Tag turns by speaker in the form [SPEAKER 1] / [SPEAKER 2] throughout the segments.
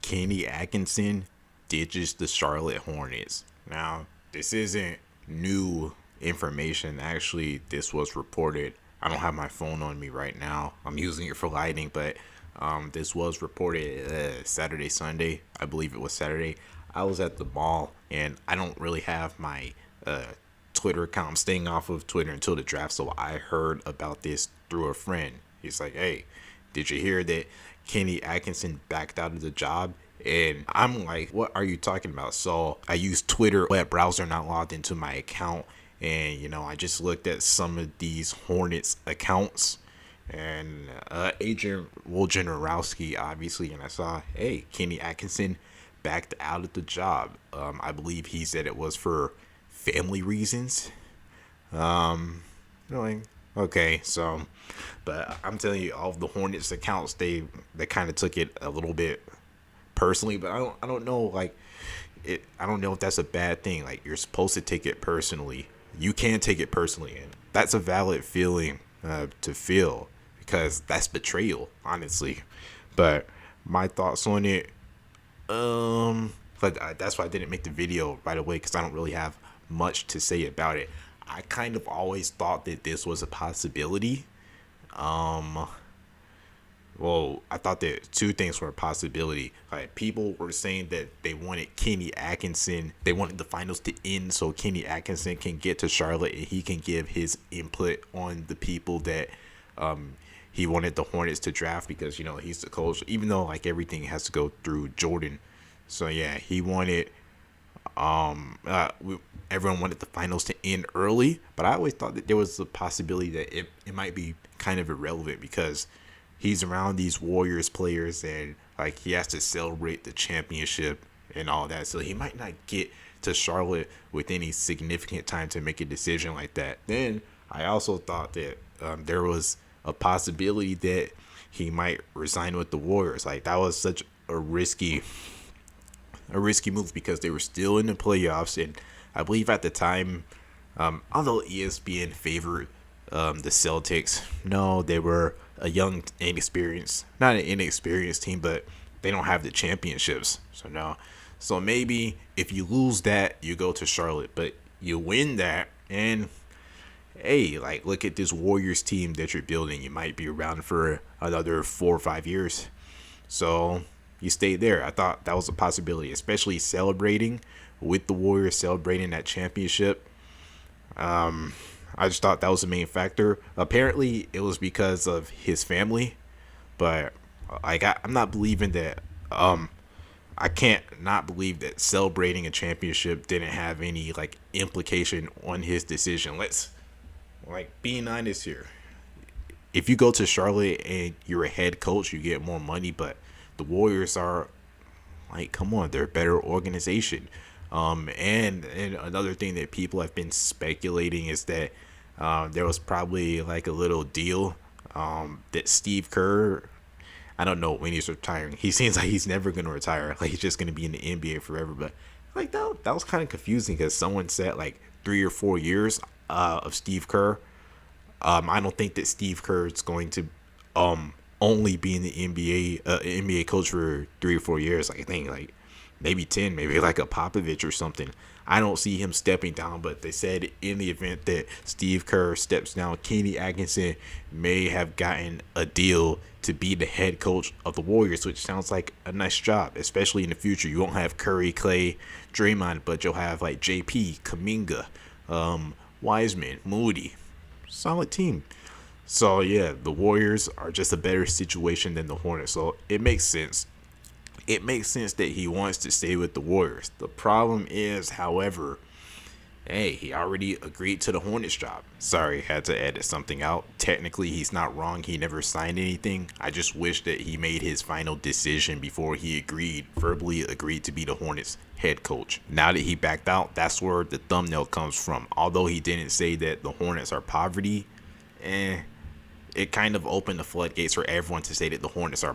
[SPEAKER 1] Kenny Atkinson ditches the Charlotte Hornets. Now, this isn't new information. Actually, this was reported. I don't have my phone on me right now. I'm using it for lighting, but this was reported Saturday, Sunday. I believe it was Saturday. I was at the mall, and I don't really have my Twitter account. I'm staying off of Twitter until the draft, so I heard about this through a friend. He's like, "Hey, did you hear that Kenny Atkinson backed out of the job?" And I'm like, "What are you talking about?" So I used Twitter web browser, not logged into my account, and I just looked at some of these Hornets accounts, and Agent Wojnarowski, obviously, and I saw, hey, Kenny Atkinson backed out of the job. I believe he said it was for family reasons. Like, okay, so, but I'm telling you, all of the Hornets accounts, they kind of took it a little bit personally, but I don't know, like, I don't know if that's a bad thing. Like, you're supposed to take it personally. You can take it personally, and that's a valid feeling to feel, because that's betrayal, honestly. But my thoughts on it, but that's why I didn't make the video right away, because I don't really have much to say about it. I kind of always thought that this was a possibility. Well, I thought that two things were a possibility. Like, people were saying that they wanted Kenny Atkinson, they wanted the finals to end so Kenny Atkinson can get to Charlotte and he can give his input on the people that he wanted the Hornets to draft, because he's the coach, even though like everything has to go through Jordan. So yeah, he wanted everyone wanted the finals to end early, but I always thought that there was a possibility that it might be kind of irrelevant, because he's around these Warriors players, and like he has to celebrate the championship and all that, so he might not get to Charlotte with any significant time to make a decision like that. Then I also thought that there was a possibility that he might resign with the Warriors. Like, that was such a risky move, because they were still in the playoffs, and I believe at the time, although ESPN favored the Celtics, no, they were a young, not an inexperienced team, but they don't have the championships. So no, so maybe if you lose that, you go to Charlotte, but you win that, and hey, like, look at this Warriors team that you're building. You might be around for another 4 or 5 years. So you stay there. I thought that was a possibility, especially celebrating with the Warriors, celebrating that championship. I just thought that was the main factor. Apparently, it was because of his family, but like, I'm not believing that. I can't not believe that celebrating a championship didn't have any like implication on his decision. Let's, like, being honest here. If you go to Charlotte and you're a head coach, you get more money, but the Warriors are, like, come on, they're a better organization. And another thing that people have been speculating is that there was probably like a little deal that Steve Kerr, I don't know when he's retiring. He seems like he's never going to retire. Like, he's just going to be in the NBA forever. But like, that was kind of confusing, because someone said like 3 or 4 years of Steve Kerr. I don't think that Steve Kerr is going to only be in the NBA coach for 3 or 4 years. Like, I think like maybe 10, maybe like a Popovich or something. I don't see him stepping down, but they said in the event that Steve Kerr steps down, Kenny Atkinson may have gotten a deal to be the head coach of the Warriors, which sounds like a nice job, especially in the future. You won't have Curry, Clay, Draymond, but you'll have like JP, Kuminga, Wiseman, Moody. Solid team. So yeah, the Warriors are just a better situation than the Hornets, so it makes sense. It makes sense that he wants to stay with the Warriors. The problem is, however, hey, he already agreed to the Hornets job. Sorry, had to edit something out. Technically, he's not wrong. He never signed anything. I just wish that he made his final decision before he verbally agreed to be the Hornets head coach. Now that he backed out, that's where the thumbnail comes from. Although he didn't say that the Hornets are poverty, it kind of opened the floodgates for everyone to say that the Hornets are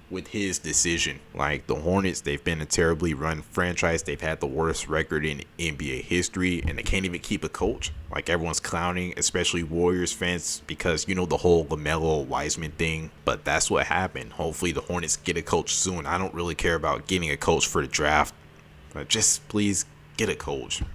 [SPEAKER 1] with his decision. Like the Hornets, they've been a terribly run franchise. They've had the worst record in NBA history, and they can't even keep a coach. Like everyone's clowning, especially Warriors fans, because you know the whole LaMelo Wiseman thing. But that's what happened. Hopefully the Hornets get a coach soon. I don't really care about getting a coach for the draft, but just please get a coach.